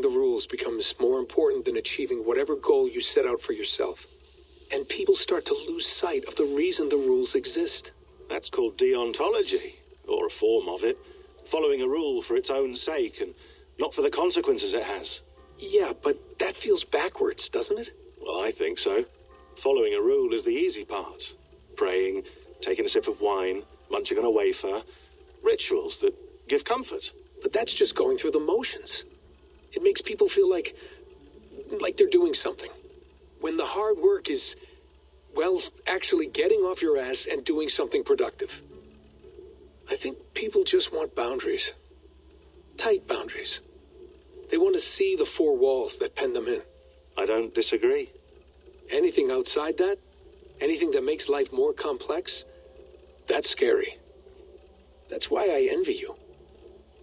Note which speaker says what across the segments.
Speaker 1: the rules becomes more important than achieving whatever goal you set out for yourself. And people start to lose sight of the reason the rules exist.
Speaker 2: That's called deontology, or a form of it. Following a rule for its own sake, and not for the consequences it has.
Speaker 1: Yeah, but that feels backwards, doesn't it?
Speaker 2: Well, I think so. Following a rule is the easy part. Praying, taking a sip of wine, munching on a wafer. Rituals that give comfort.
Speaker 1: But that's just going through the motions. It makes people feel like they're doing something. When the hard work is, well, actually getting off your ass and doing something productive. I think people just want boundaries. Tight boundaries. They want to see the four walls that pen them in.
Speaker 2: I don't disagree.
Speaker 1: Anything outside that, anything that makes life more complex, that's scary. That's why I envy you.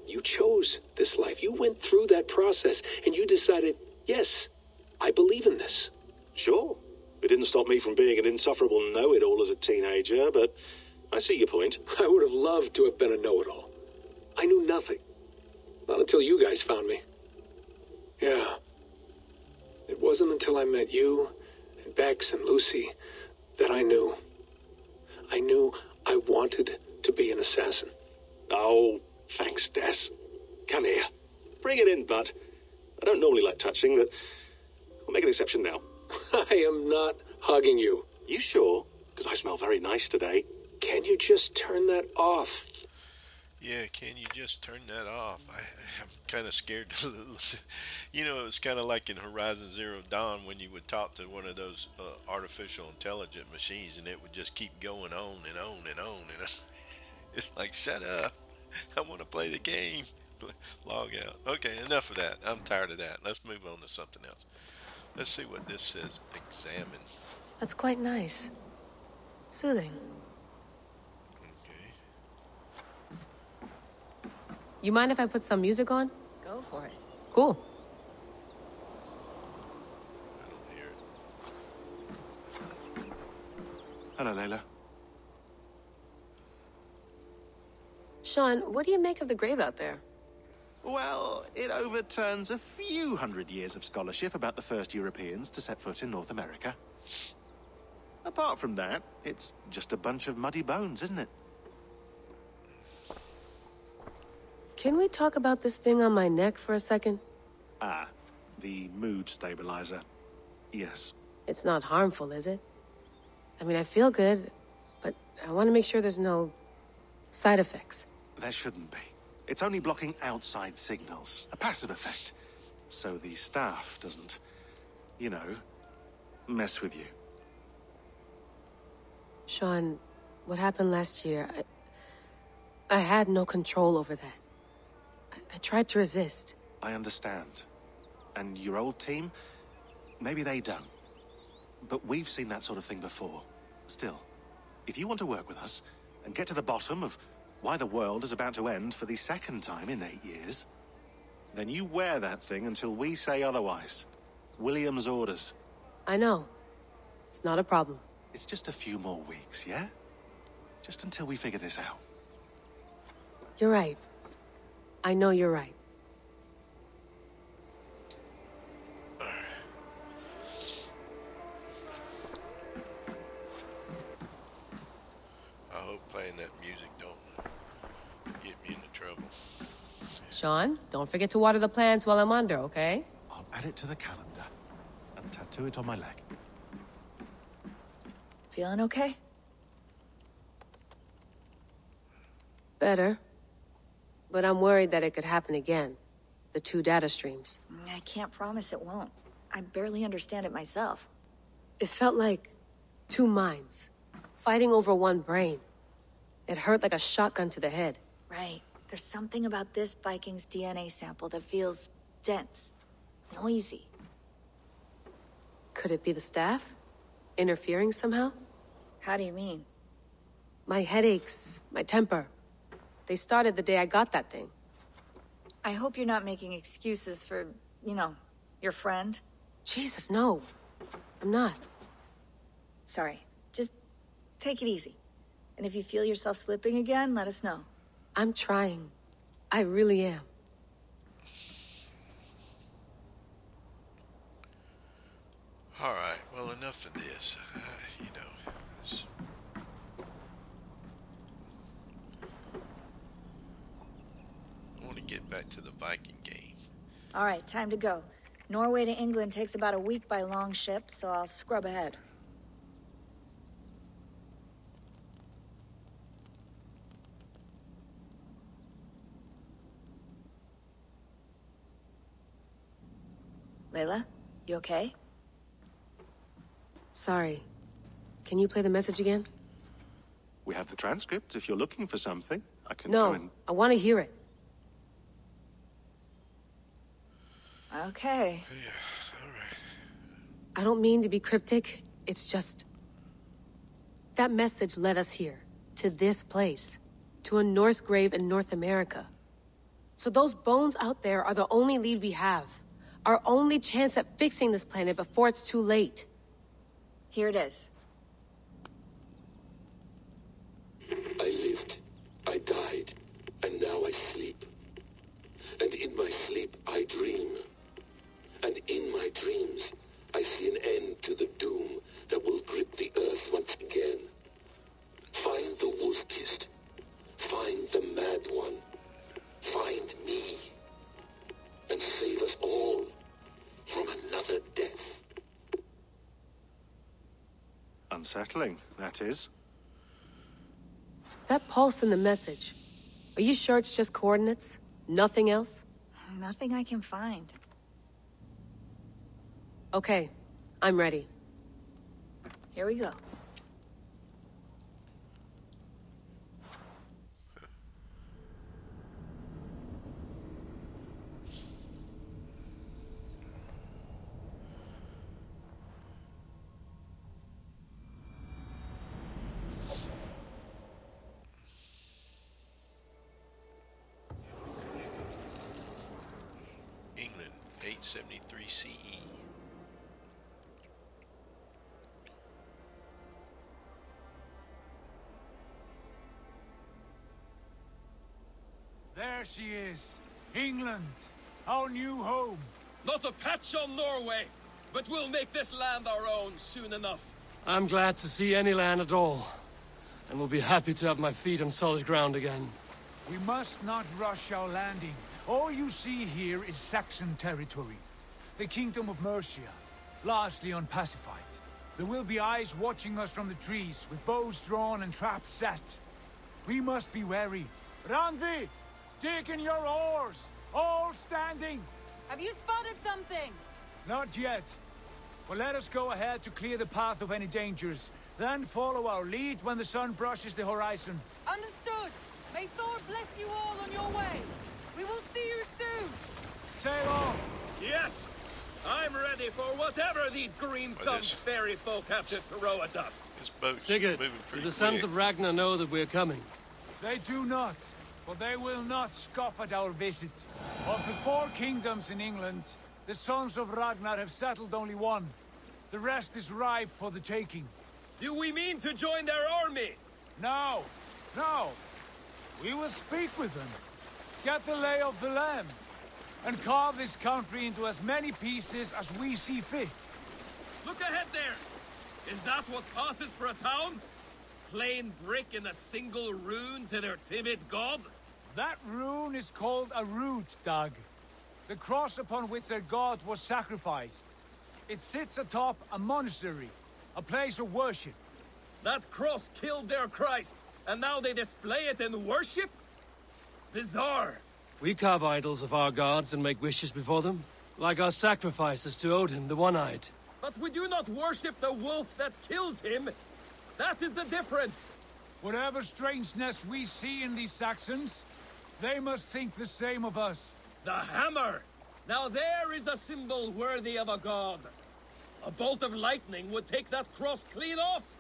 Speaker 1: You chose this life. You went through that process and you decided, yes, I believe in this.
Speaker 2: Sure. It didn't stop me from being an insufferable know-it-all as a teenager, but I see your point.
Speaker 1: I would have loved to have been a know-it-all. I knew nothing. Not until you guys found me. Yeah. It wasn't until I met you, and Bex and Lucy, that I knew. I knew I wanted to be an assassin.
Speaker 2: Oh, thanks, Des. Come here. Bring it in, bud. I don't normally like touching, but I'll make an exception now.
Speaker 1: I am not hugging you.
Speaker 2: You sure? Because I smell very nice today.
Speaker 1: Can you just turn that off?
Speaker 3: Yeah, can you just turn that off? I'm kind of scared. You know, it's kind of like in Horizon Zero Dawn when you would talk to one of those artificial intelligent machines and it would just keep going on and on and on. And it's like, shut up. I want to play the game. Log out. Okay, enough of that. I'm tired of that. Let's move on to something else. Let's see what this says. Examine.
Speaker 4: That's quite nice. Soothing.
Speaker 3: Okay.
Speaker 4: You mind if I put some music on?
Speaker 5: Go for it.
Speaker 4: Cool.
Speaker 3: I don't hear it.
Speaker 6: Hello, Layla.
Speaker 4: Sean, what do you make of the grave out there?
Speaker 6: Well, it overturns a few hundred years of scholarship about the first Europeans to set foot in North America. Apart from that, it's just a bunch of muddy bones, isn't it?
Speaker 4: Can we talk about this thing on my neck for a second?
Speaker 6: Ah, the mood stabilizer. Yes.
Speaker 4: It's not harmful, is it? I mean, I feel good, but I want to make sure there's no side effects.
Speaker 6: There shouldn't be. It's only blocking outside signals, a passive effect. So the staff doesn't, you know, mess with you.
Speaker 4: Sean, what happened last year, I had no control over that. I tried to resist.
Speaker 6: I understand. And your old team, maybe they don't. But we've seen that sort of thing before. Still, if you want to work with us and get to the bottom of why the world is about to end for the second time in 8 years, then you wear that thing until we say otherwise. William's orders.
Speaker 4: I know. It's not a problem.
Speaker 6: It's just a few more weeks, yeah? Just until we figure this out.
Speaker 4: You're right. I know you're right.
Speaker 3: I hope playing that music don't get me into trouble.
Speaker 4: Sean, don't forget to water the plants while I'm under, okay?
Speaker 6: I'll add it to the calendar and tattoo it on my leg.
Speaker 5: Feeling okay?
Speaker 4: Better. But I'm worried that it could happen again. The two data streams.
Speaker 5: I can't promise it won't. I barely understand it myself.
Speaker 4: It felt like two minds, fighting over one brain. It hurt like a shotgun to the head.
Speaker 5: Right. There's something about this Viking's DNA sample that feels dense, noisy.
Speaker 4: Could it be the staff? Interfering somehow?
Speaker 5: How do you mean?
Speaker 4: My headaches, my temper. They started the day I got that thing.
Speaker 5: I hope you're not making excuses for, you know, your friend.
Speaker 4: Jesus, no. I'm not.
Speaker 5: Sorry. Just take it easy. And if you feel yourself slipping again, let us know.
Speaker 4: I'm trying. I really am.
Speaker 3: All right. Well, enough of this. You know, I want to get back to the Viking game.
Speaker 5: All right, time to go. Norway to England takes about a week by long ship, so I'll scrub ahead. Layla, you okay?
Speaker 4: Sorry. Can you play the message again?
Speaker 6: We have the transcript. If you're looking for something, I can
Speaker 4: No,
Speaker 6: go and...
Speaker 4: I want to hear it.
Speaker 5: Okay.
Speaker 3: Yeah, all right.
Speaker 4: I don't mean to be cryptic. It's just... that message led us here. To this place. To a Norse grave in North America. So those bones out there are the only lead we have. Our only chance at fixing this planet before it's too late.
Speaker 5: Here it is.
Speaker 7: I lived, I died, and now I sleep. And in my sleep I dream. And in my dreams I see an end to the doom that will grip the earth once again. Find the wolf-kissed. Find the mad one. Find me. And save us all from another death.
Speaker 6: Unsettling, that is.
Speaker 4: That pulse in the message. Are you sure it's just coordinates? Nothing else?
Speaker 5: Nothing I can find.
Speaker 4: Okay, I'm ready.
Speaker 5: Here we go.
Speaker 3: England, 873 CE.
Speaker 8: There she is. England. Our new home.
Speaker 9: Not a patch on Norway, but we'll make this land our own soon enough.
Speaker 10: I'm glad to see any land at all, and will be happy to have my feet on solid ground again.
Speaker 8: We must not rush our landing. All you see here is Saxon territory. The Kingdom of Mercia, largely unpacified. There will be eyes watching us from the trees, with bows drawn and traps set. We must be wary. Randvi, dig in your oars! All standing!
Speaker 11: Have you spotted something?
Speaker 8: Not yet. But let us go ahead to clear the path of any dangers. Then follow our lead when the sun brushes the horizon.
Speaker 11: Understood. May Thor bless you all on your way. We will see you soon.
Speaker 8: Sail on!
Speaker 9: Yes! I'm ready for whatever these green-thumbed fairy folk have to throw at us.
Speaker 3: This boat's
Speaker 10: Sigurd,
Speaker 3: moving
Speaker 10: do
Speaker 3: pretty
Speaker 10: the sons
Speaker 3: quick.
Speaker 10: of Ragnar know that we're coming?
Speaker 8: They do not, but they will not scoff at our visit. Of the 4 kingdoms in England, the sons of Ragnar have settled only one. The rest is ripe for the taking.
Speaker 9: Do we mean to join their army?
Speaker 8: No, no. We will speak with them, get the lay of the land, and carve this country into as many pieces as we see fit.
Speaker 9: Look ahead there! Is that what passes for a town? Plain brick in a single rune to their timid god?
Speaker 8: That rune is called a root, Dag. The cross upon which their god was sacrificed. It sits atop a monastery, a place of worship.
Speaker 9: That cross killed their Christ, and now they display it in worship? Bizarre.
Speaker 10: We carve idols of our gods and make wishes before them, like our sacrifices to Odin, the One-Eyed.
Speaker 9: But we do not worship the wolf that kills him. That is the difference.
Speaker 8: Whatever strangeness we see in these Saxons, they must think the same of us.
Speaker 9: The hammer! Now there is a symbol worthy of a god. A bolt of lightning would take that cross clean off.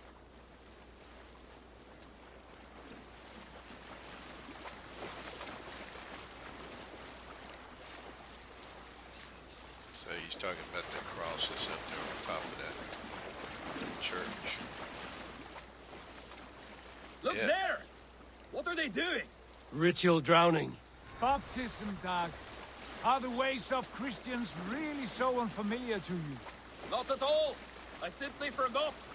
Speaker 3: So he's talking about the cross that's up there on top of that church.
Speaker 9: Look
Speaker 3: Yes.
Speaker 9: there! What are they doing?
Speaker 10: Ritual drowning.
Speaker 8: Baptism, Dag. Are the ways of Christians really so unfamiliar to you?
Speaker 9: Not at all. I simply forgot.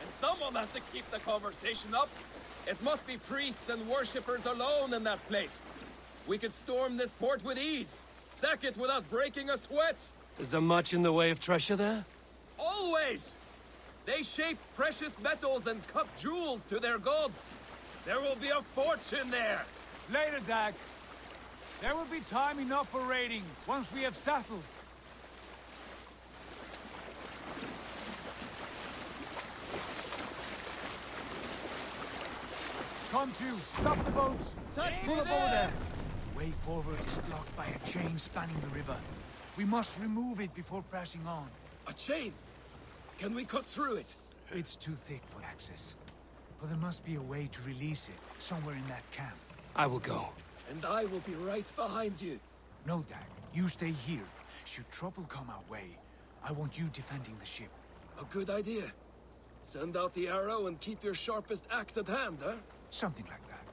Speaker 9: And someone has to keep the conversation up. It must be priests and worshippers alone in that place. We could storm this port with ease. Sack it without breaking a sweat.
Speaker 10: Is there much in the way of treasure there?
Speaker 9: Always! They shape precious metals and cut jewels to their gods. There will be a fortune there.
Speaker 8: Later, Dag. There will be time enough for raiding once we have settled. Come to, stop the boats. Pull aboard there. The way forward is blocked by a chain spanning the river. We must remove it before pressing on.
Speaker 9: A chain? Can we cut through it?
Speaker 8: It's too thick for access. But there must be a way to release it, somewhere in that camp.
Speaker 10: I will go.
Speaker 9: And I will be right behind you.
Speaker 8: No, Dag. You stay here. Should trouble come our way, I want you defending the ship.
Speaker 9: A good idea. Send out the arrow and keep your sharpest axe at hand, huh?
Speaker 8: Something like that.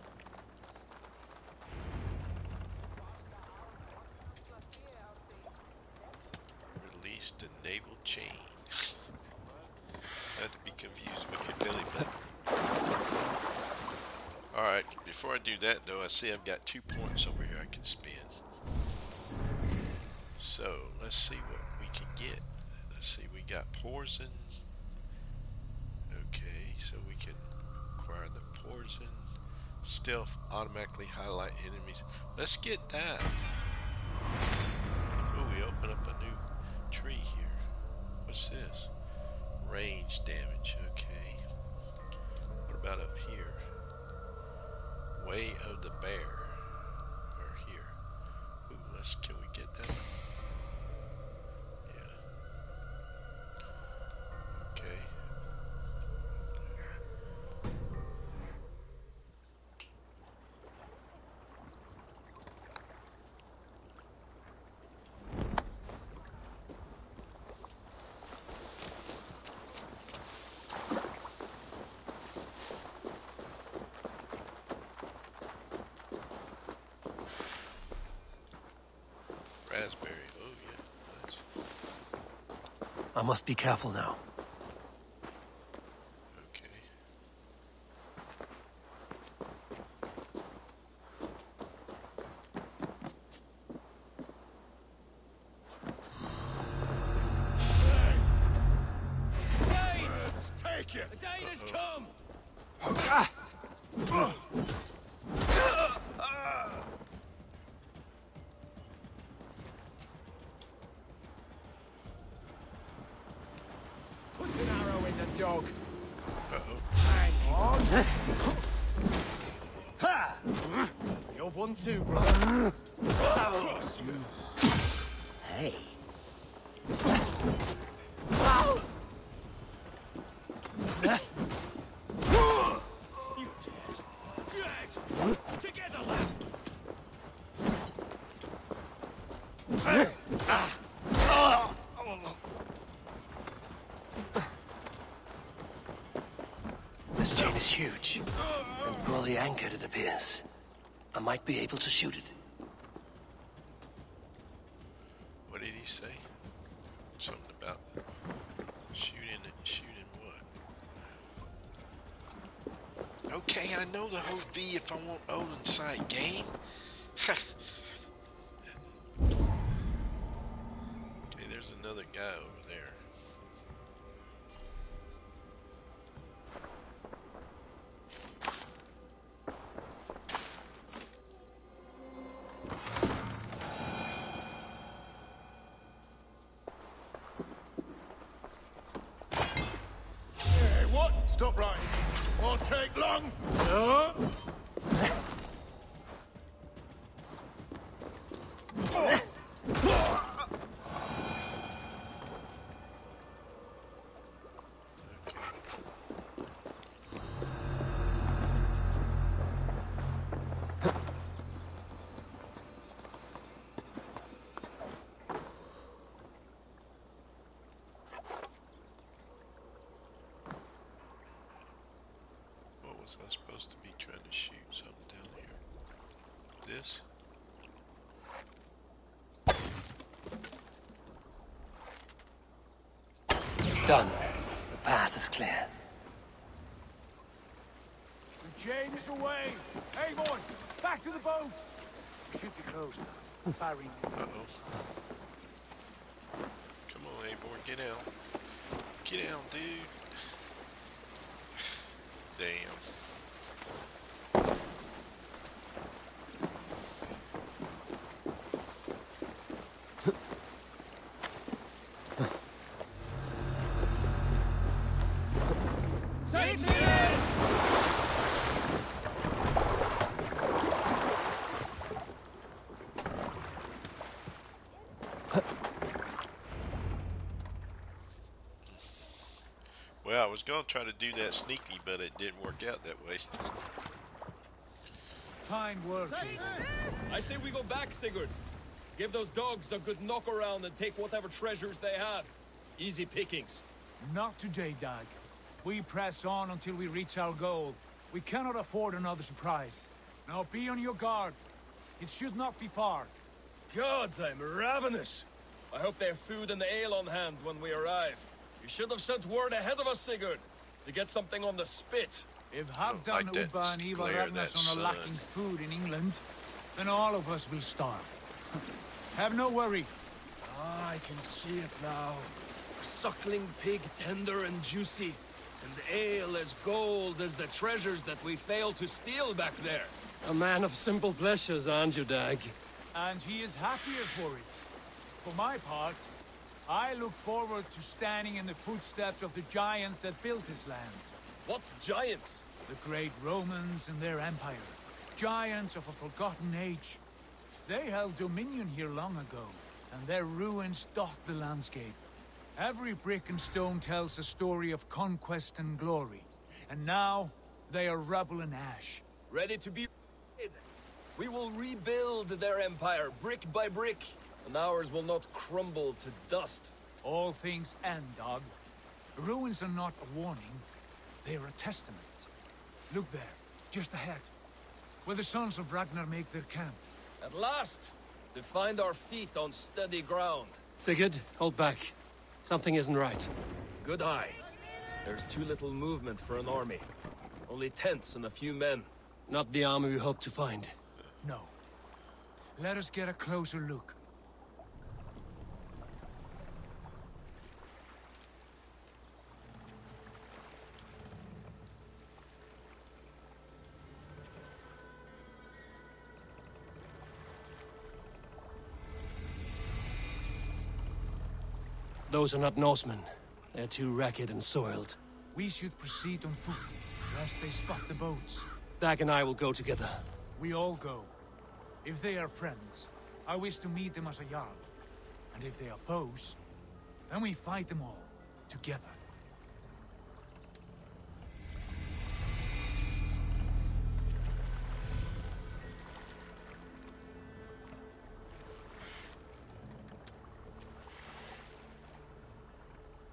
Speaker 3: Release the naval chain. Not to be confused with your belly button. Alright, before I do that though, I see I've got 2 points over here I can spend. So, let's see what we can get. Let's see, we got poison. Okay, so we can acquire the poison. Stealth, automatically highlight enemies. Let's get that. Oh, we open up a new tree here. What's this? Range damage, okay. What about up here? Way of the Bear. Or here. Ooh, can we get that? Yeah. Okay. Raspberry, oh yeah, nice.
Speaker 10: I must be careful now.
Speaker 3: Okay.
Speaker 9: Take it! The day has come!
Speaker 8: Put an arrow in the dog.
Speaker 3: Uh-oh.
Speaker 8: Hang on. Ha! You're one too, brother.
Speaker 10: Hey.
Speaker 9: You dead! Together, lad!
Speaker 10: This chain is huge. And poorly anchored, it appears. I might be able to shoot it.
Speaker 3: What did he say? Something about shooting what? Okay, I know the whole V if I want Odin side game. Okay, there's another guy over there.
Speaker 7: Hey, what? Stop riding. Won't take long.
Speaker 3: What was I supposed to be trying to shoot? Something down here. This?
Speaker 10: Done. path is clear.
Speaker 8: The chain is away! Hey, boy! Back to the boat! We should be close now. Barry.
Speaker 3: Uh-oh. Come on, Eivor, get out. Get out, dude. Damn. Well, I was going to try to do that sneaky, but it didn't work out that way.
Speaker 8: Fine work, Eivor.
Speaker 9: I say we go back, Sigurd. Give those dogs a good knock around and take whatever treasures they have. Easy pickings.
Speaker 8: Not today, Dag. We press on until we reach our goal. We cannot afford another surprise. Now be on your guard. It should not be far.
Speaker 9: Gods, I'm ravenous. I hope they have food and ale on hand when we arrive. You should have sent word ahead of us, Sigurd, to get something on the spit.
Speaker 8: If Halfdan,
Speaker 3: like
Speaker 8: Ubba and Ivar Ragnarsson are lacking food in England, then all of us will starve. Have no worry.
Speaker 9: Ah, I can see it now. A suckling pig, tender and juicy. And ale as gold as the treasures that we failed to steal back there.
Speaker 10: A man of simple pleasures, aren't you, Dag?
Speaker 8: And he is happier for it. For my part, I look forward to standing in the footsteps of the giants that built this land.
Speaker 9: What giants?
Speaker 8: The great Romans and their empire. Giants of a forgotten age. They held dominion here long ago, and their ruins dot the landscape. Every brick and stone tells a story of conquest and glory. And now, they are rubble and ash.
Speaker 9: Ready to be... We will rebuild their empire, brick by brick. And ours will not crumble to dust.
Speaker 8: All things end, Dog. Ruins are not a warning. They are a testament. Look there, just ahead. Where the sons of Ragnar make their camp.
Speaker 9: At last! To find our feet on steady ground.
Speaker 10: Sigurd, hold back. Something isn't right.
Speaker 9: Good eye. There's too little movement for an army. Only tents and a few men.
Speaker 10: Not the army we hoped to find.
Speaker 8: No. Let us get a closer look.
Speaker 10: Those are not Norsemen. They're too ragged and soiled.
Speaker 8: We should proceed on foot, lest they spot the boats.
Speaker 10: Dag and I will go together.
Speaker 8: We all go. If they are friends, I wish to meet them as a Jarl. And if they are foes, then we fight them all, together.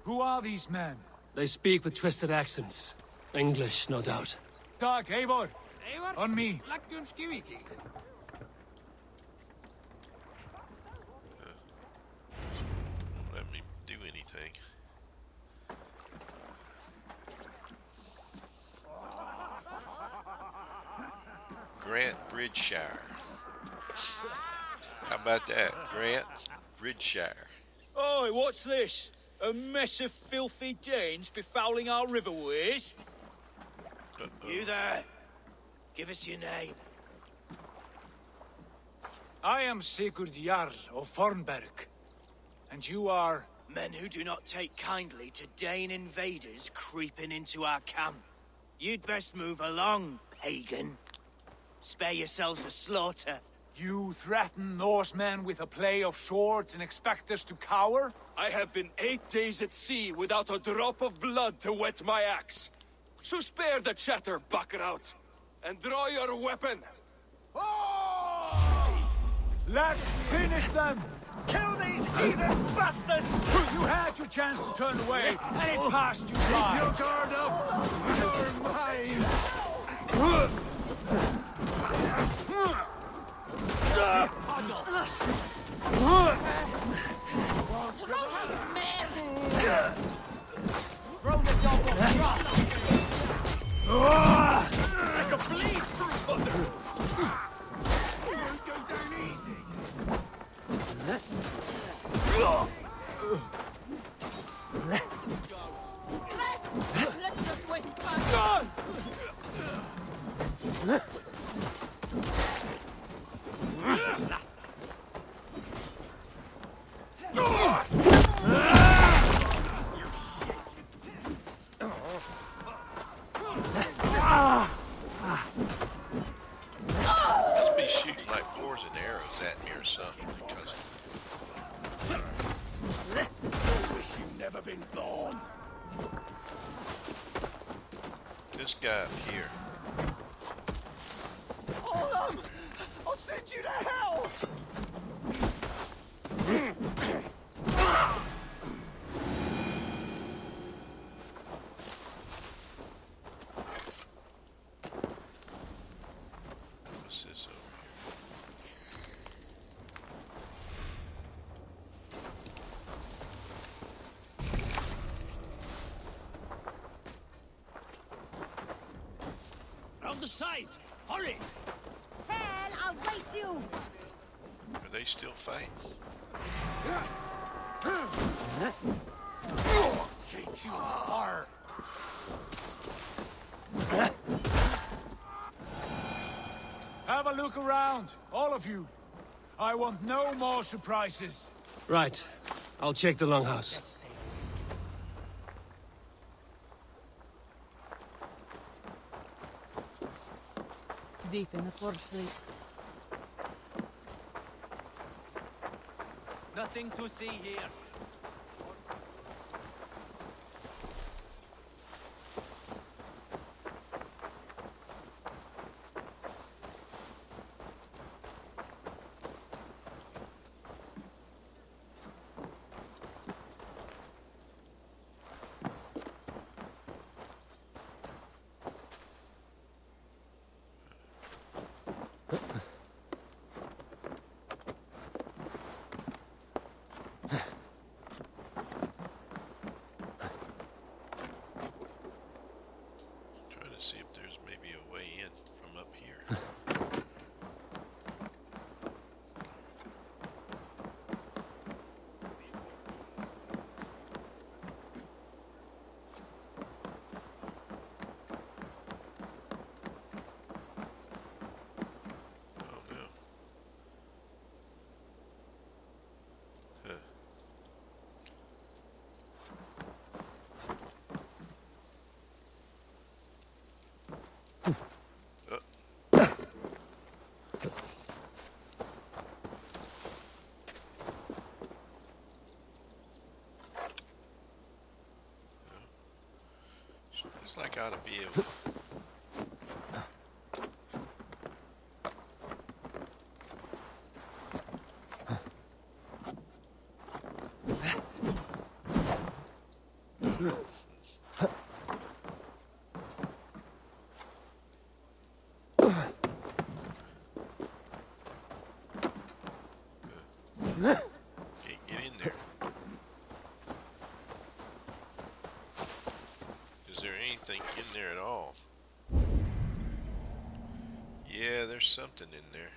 Speaker 8: Who are these men?
Speaker 10: They speak with twisted accents. English, no doubt.
Speaker 8: Dag, Eivor! On me!
Speaker 3: Let me do anything. Grant Bridgeshire. How about that? Grant Bridgeshire.
Speaker 12: Oi, what's this? A mess of filthy Danes befouling our riverways? You there. Give us your name.
Speaker 8: I am Sigurd Jarl of Fornberg. And you are...
Speaker 12: Men who do not take kindly to Dane invaders creeping into our camp. You'd best move along, pagan. Spare yourselves a slaughter.
Speaker 8: You threaten Norsemen with a play of swords and expect us to cower?
Speaker 9: I have been 8 days at sea without a drop of blood to wet my axe. So spare the chatter, buckerout, and draw your weapon.
Speaker 8: Let's finish them!
Speaker 12: Kill these heathen bastards!
Speaker 8: You had your chance to turn away, and it passed you by.
Speaker 12: Keep your guard up! You're mine!
Speaker 11: Throw the Let's just waste time.
Speaker 3: Must be shooting like poison arrows at me or something because
Speaker 7: Wish you'd never been born.
Speaker 3: this guy up here.
Speaker 7: I'll send you to hell.
Speaker 3: What's this over
Speaker 12: Round the side! Hurry!
Speaker 11: Hell, I'll wait you.
Speaker 3: here? Are they still fighting?
Speaker 7: Take you apart.
Speaker 8: Have a look around, all of you. I want no more surprises.
Speaker 10: Right. I'll check the longhouse.
Speaker 11: Deep in the sword sleep.
Speaker 12: Nothing to see here.
Speaker 3: Trying to see if there's maybe a way in from up here. Oh no. Huh. It's like I ought to be able. Can't get in there. Is there anything in there at all? Yeah, there's something in there.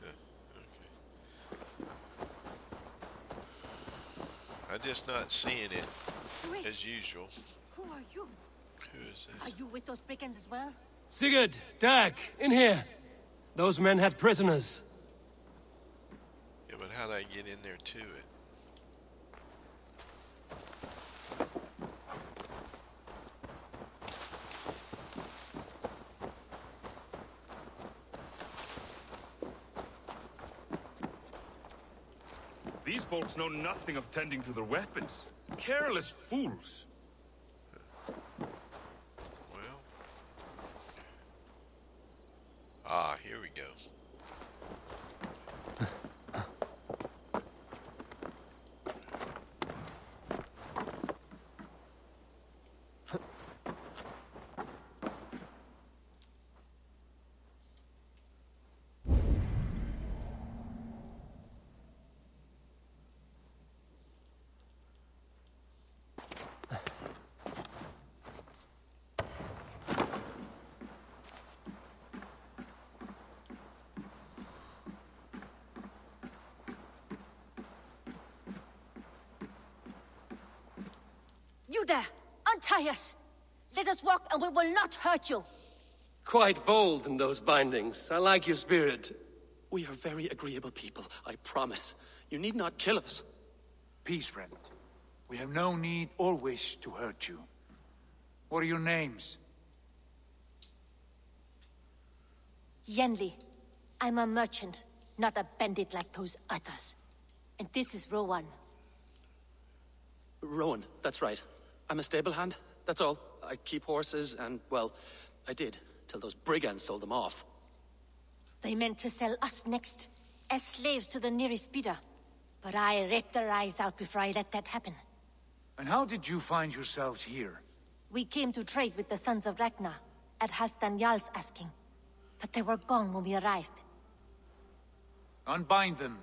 Speaker 3: Okay. I'm just not seeing it
Speaker 11: Wait,
Speaker 3: as usual.
Speaker 11: who are you?
Speaker 3: Who is
Speaker 11: Are
Speaker 3: this?
Speaker 11: you with those brigands as well?
Speaker 10: Sigurd! Dag! In here! Those men had prisoners.
Speaker 3: Yeah, but how'd I get in there to it?
Speaker 13: These folks know nothing of tending to their weapons. Careless fools.
Speaker 3: Well. Ah, here we go.
Speaker 14: You there! Untie us! Let us walk and we will not hurt you!
Speaker 10: Quite bold in those bindings. I like your spirit.
Speaker 15: We are very agreeable people, I promise. You need not kill us.
Speaker 8: Peace, friend. We have no need or wish to hurt you. What are your names?
Speaker 14: Yenli. I'm a merchant, not a bandit like those others. And this is Rowan.
Speaker 15: Rowan, that's right. I'm a stable hand, that's all. I keep horses and, well, I did, till those brigands sold them off.
Speaker 14: They meant to sell us next, as slaves to the nearest bidder. But I ripped their eyes out before I let that happen.
Speaker 8: And how did you find yourselves here?
Speaker 14: We came to trade with the Sons of Ragnar, at Halfdan Jarl's asking. But they were gone when we arrived.
Speaker 8: Unbind them.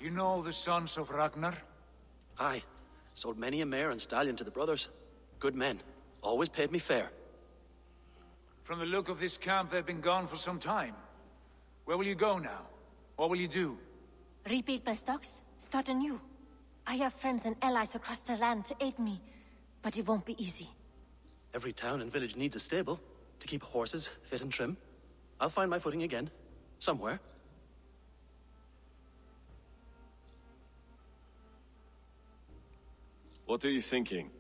Speaker 8: You know the Sons of Ragnar?
Speaker 15: Aye. Sold many a mare and stallion to the brothers. Good men. Always paid me fair.
Speaker 8: From the look of this camp, they've been gone for some time. Where will you go now? What will you do?
Speaker 14: Rebuild my stocks? Start anew. I have friends and allies across the land to aid me, but it won't be easy.
Speaker 15: Every town and village needs a stable to keep horses fit and trim. I'll find my footing again. Somewhere.
Speaker 16: What are you thinking?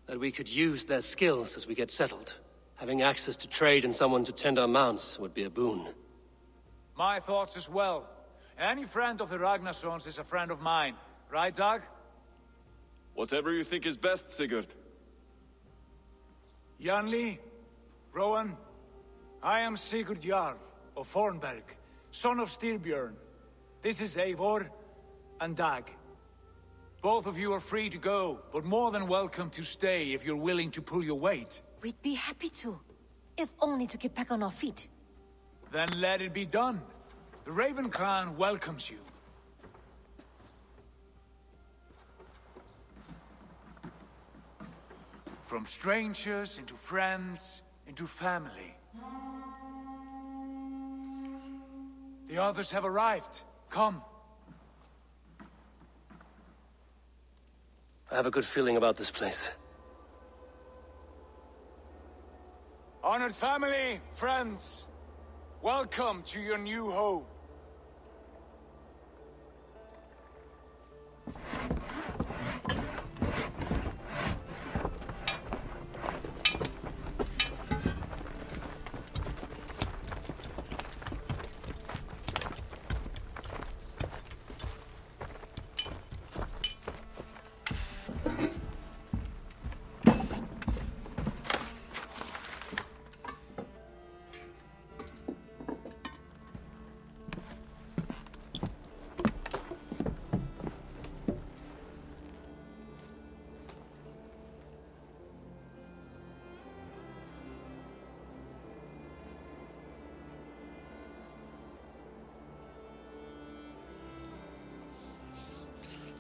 Speaker 10: That we could use their skills as we get settled. Having access to trade and someone to tend our mounts would be a boon.
Speaker 8: My thoughts as well. Any friend of the Ragnarsons is a friend of mine. Right, Dag?
Speaker 16: Whatever you think is best, Sigurd.
Speaker 8: Janli, Rowan, I am Sigurd Jarl of Fornberg, son of Styrbjörn. This is Eivor and Dag. Both of you are free to go, but more than welcome to stay if you're willing to pull your weight.
Speaker 14: We'd be happy to, if only to get back on our feet.
Speaker 8: Then let it be done. The Raven Clan welcomes you. From strangers into friends, into family. The others have arrived. Come.
Speaker 10: I have a good feeling about this place.
Speaker 8: Honored family, friends, welcome to your new home.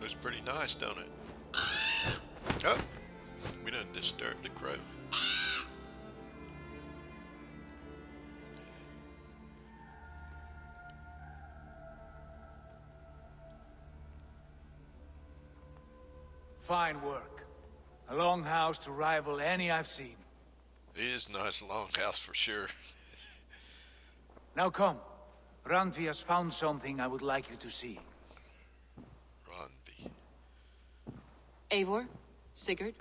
Speaker 3: Looks pretty nice, don't it? Oh, we done disturbed the crow.
Speaker 8: Fine work. A longhouse to rival any I've seen.
Speaker 3: It is a nice longhouse for sure.
Speaker 8: Now come. Randvi has found something I would like you to see.
Speaker 3: Randvi.
Speaker 11: Eivor, Sigurd,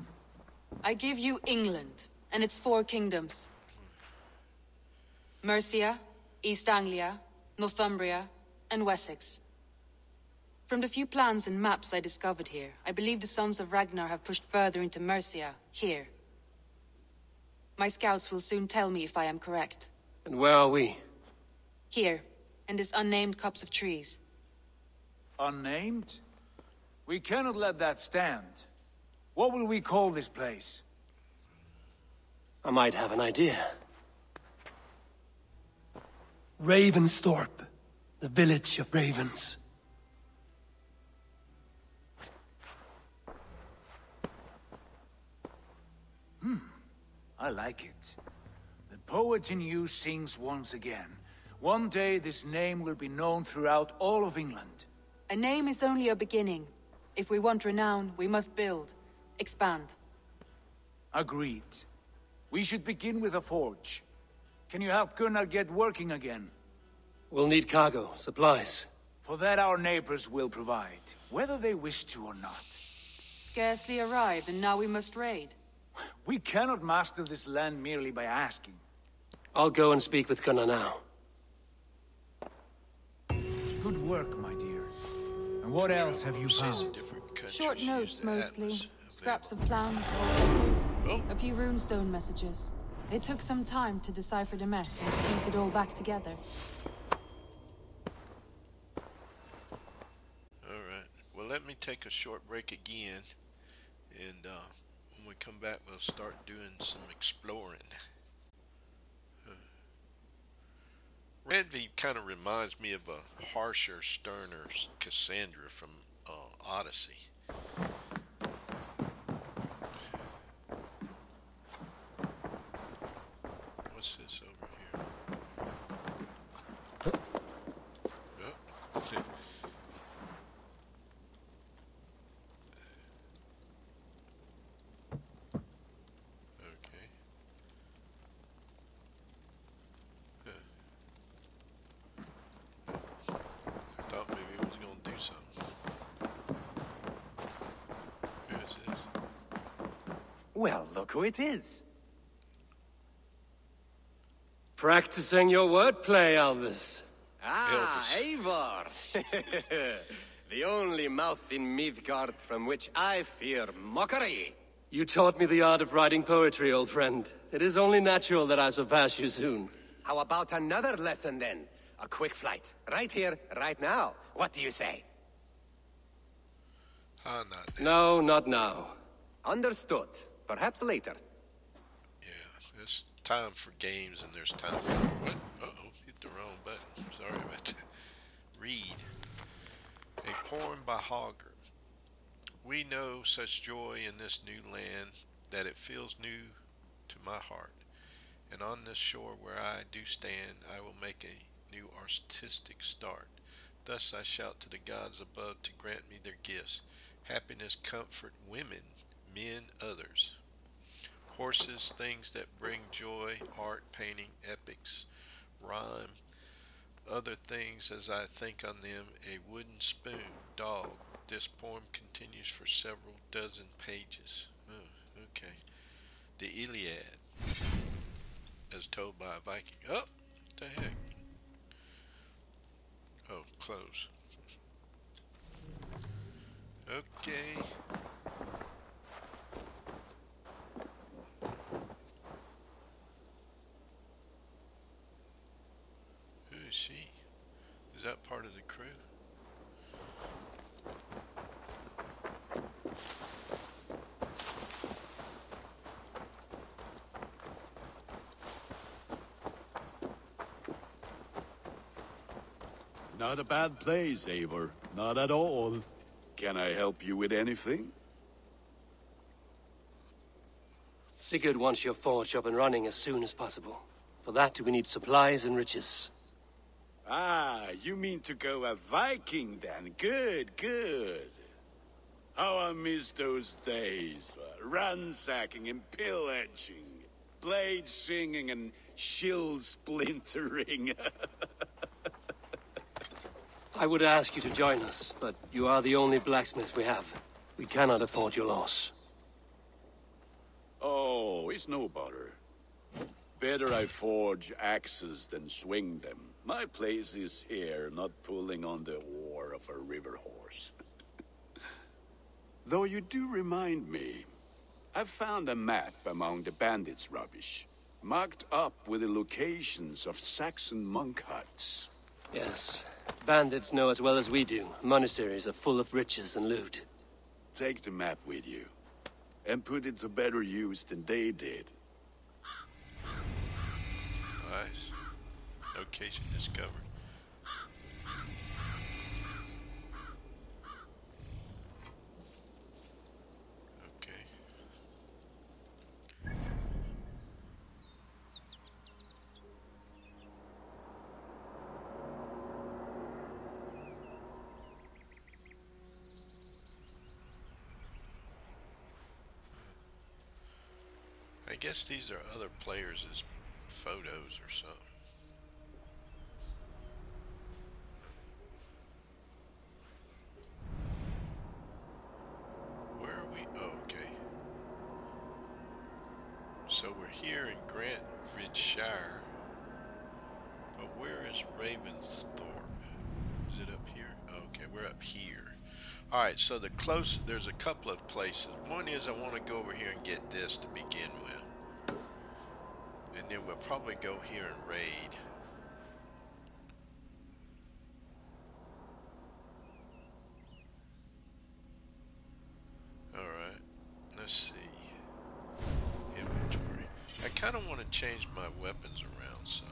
Speaker 11: I give you England and its 4 kingdoms. Mercia, East Anglia, Northumbria, and Wessex. From the few plans and maps I discovered here, I believe the Sons of Ragnar have pushed further into Mercia, here. My scouts will soon tell me if I am correct.
Speaker 10: And where are we?
Speaker 11: Here, in this unnamed copse of trees.
Speaker 8: Unnamed? We cannot let that stand. What will we call this place?
Speaker 10: I might have an idea. Ravensthorpe, the village of ravens.
Speaker 8: I like it. The poet in you sings once again. One day this name will be known throughout all of England.
Speaker 11: A name is only a beginning. If we want renown, we must build, expand.
Speaker 8: Agreed. We should begin with a forge. Can you help Gunnar get working again?
Speaker 10: We'll need cargo, supplies.
Speaker 8: For that our neighbors will provide, whether they wish to or not.
Speaker 11: Scarcely arrived, and now we must raid.
Speaker 8: We cannot master this land merely by asking.
Speaker 10: I'll go and speak with Gunnar now.
Speaker 8: Good work, my dear. And what else have you found?
Speaker 11: Short notes, mostly. Scraps of plans, old letters. A few runestone messages. It took some time to decipher the mess and piece it all back together.
Speaker 3: Alright, well let me take a short break again, and when we come back we'll start doing some exploring. Redvi kind of reminds me of a harsher, sterner Cassandra from Odyssey. What's this over here? Oh, see. Okay. I thought maybe it was going to do something. Who is this?
Speaker 17: Well, look who it is.
Speaker 10: Practicing your wordplay, Elvis.
Speaker 17: Ah, Eivor! The only mouth in Midgard from which I fear mockery.
Speaker 10: You taught me the art of writing poetry, old friend. It is only natural that I surpass you soon.
Speaker 17: How about another lesson, then? A quick flight. Right here, right now. What do you say?
Speaker 3: Not
Speaker 10: no, not now.
Speaker 17: Understood. Perhaps later.
Speaker 3: Yeah, there's time for games and there's time for... What? Uh-oh, hit the wrong button. Sorry about that. Read. A poem by Hogger. We know such joy in this new land that it feels new to my heart. And on this shore where I do stand, I will make a new artistic start. Thus I shout to the gods above to grant me their gifts. Happiness, comfort, women, men, others. Horses, things that bring joy, art, painting, epics, rhyme, other things as I think on them, a wooden spoon, dog. This poem continues for several dozen pages. Oh, okay. The Iliad, as told by a Viking. Oh, what the heck? Oh, close. Okay. Who is she? Is that part of the crew?
Speaker 18: Not a bad place, Eivor. Not at all. Can I help you with anything?
Speaker 10: Sigurd wants your forge up and running as soon as possible. For that, we need supplies and riches.
Speaker 18: Ah, you mean to go a Viking then? Good, good. How I miss those days. Ransacking and pillaging. Blade singing and shield splintering.
Speaker 10: I would ask you to join us, but you are the only blacksmith we have. We cannot afford your loss.
Speaker 18: Oh, it's no bother. Better I forge axes than swing them. My place is here, not pulling on the oar of a river horse. Though you do remind me, I found a map among the bandits' rubbish, marked up with the locations of Saxon monk huts.
Speaker 10: Yes. Bandits know as well as we do. Monasteries are full of riches and loot.
Speaker 18: Take the map with you, and put it to better use than they did.
Speaker 3: Nice. Location discovered. Okay. I guess these are other players' photos or something. Where are we? Oh, okay. So we're here in Grantridgeshire. But where is Ravensthorpe? Is it up here? Okay, we're up here. Alright, so there's a couple of places. One is I want to go over here and get this to begin with. And then we'll probably go here and raid. Alright, let's see. Inventory. I kind of want to change my weapons around some.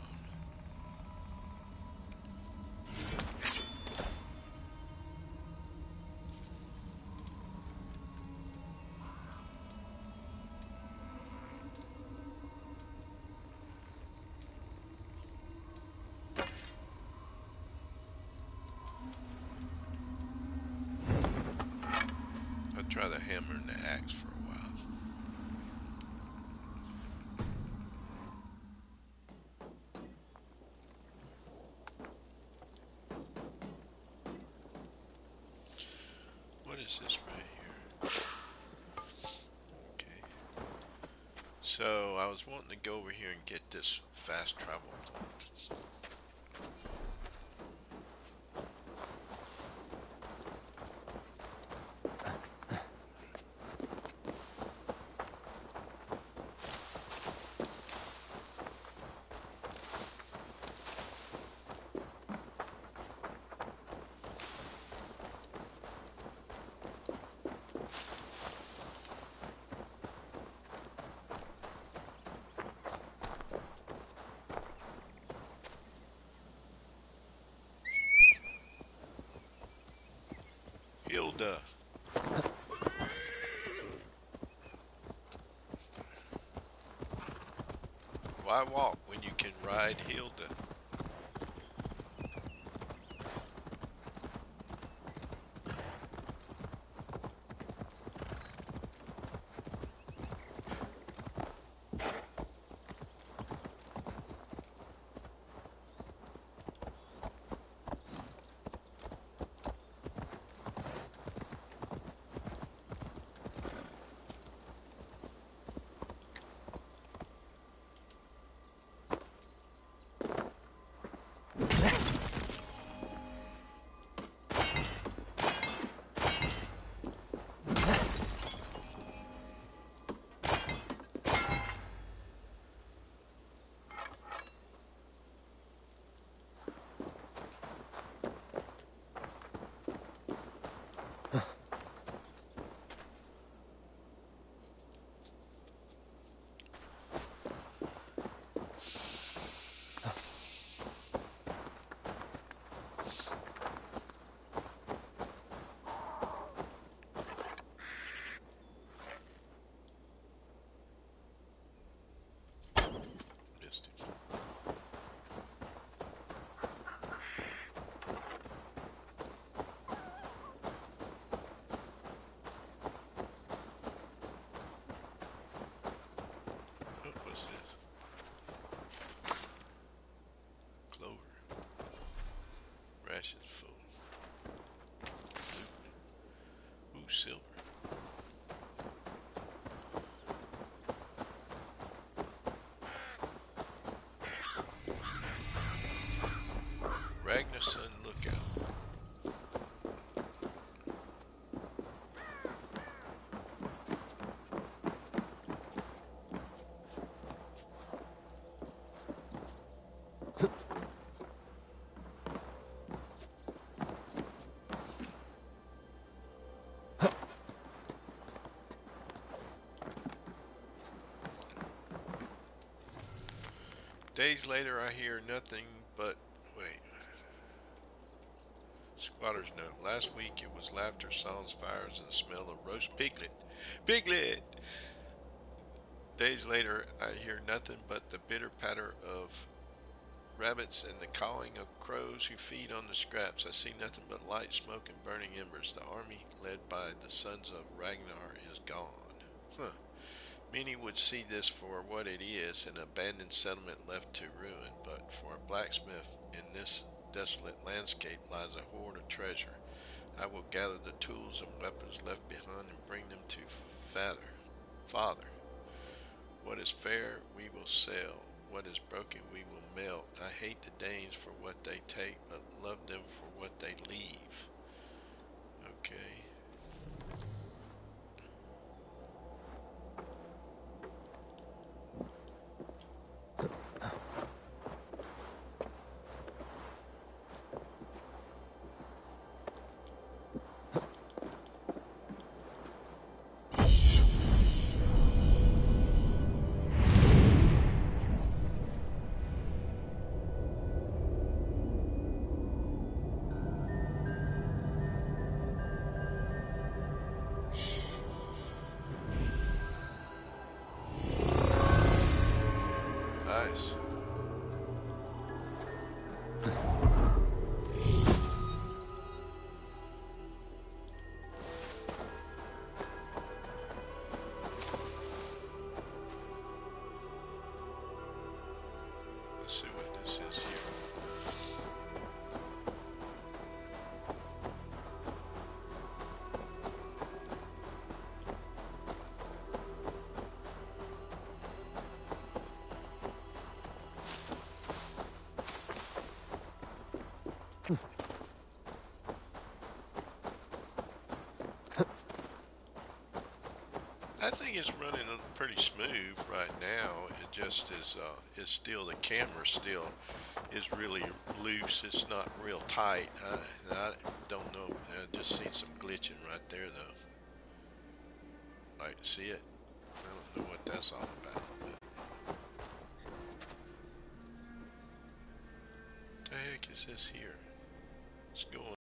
Speaker 3: I'll try the hammer and the axe for a while. What is this right here? Okay. So I was wanting to go over here and get this fast travel point. Hilda. Why walk when you can ride Hilda? What's this? Clover. Rations full. Ooh, silver. Ragnarsson Lookout. Days later, I hear nothing but... Wait. Squatter's note. Last week it was laughter, songs, fires, and the smell of roast piglet. Piglet! Days later, I hear nothing but the bitter patter of rabbits and the cawing of crows who feed on the scraps. I see nothing but light, smoke, and burning embers. The army led by the sons of Ragnar is gone. Huh. Many would see this for what it is, an abandoned settlement left to ruin, but for a blacksmith in this desolate landscape lies a hoard of treasure. I will gather the tools and weapons left behind and bring them to Father. What is fair we will sell, what is broken we will melt. I hate the Danes for what they take, but love them for what they leave. Okay. Nice. Let's see what this is here. I think it's running pretty smooth right now. It just is still, the camera still is really loose. It's not real tight. I don't know. I just seen some glitching right there though. Like, see it? I don't know what that's all about. But what the heck is this here? What's going on?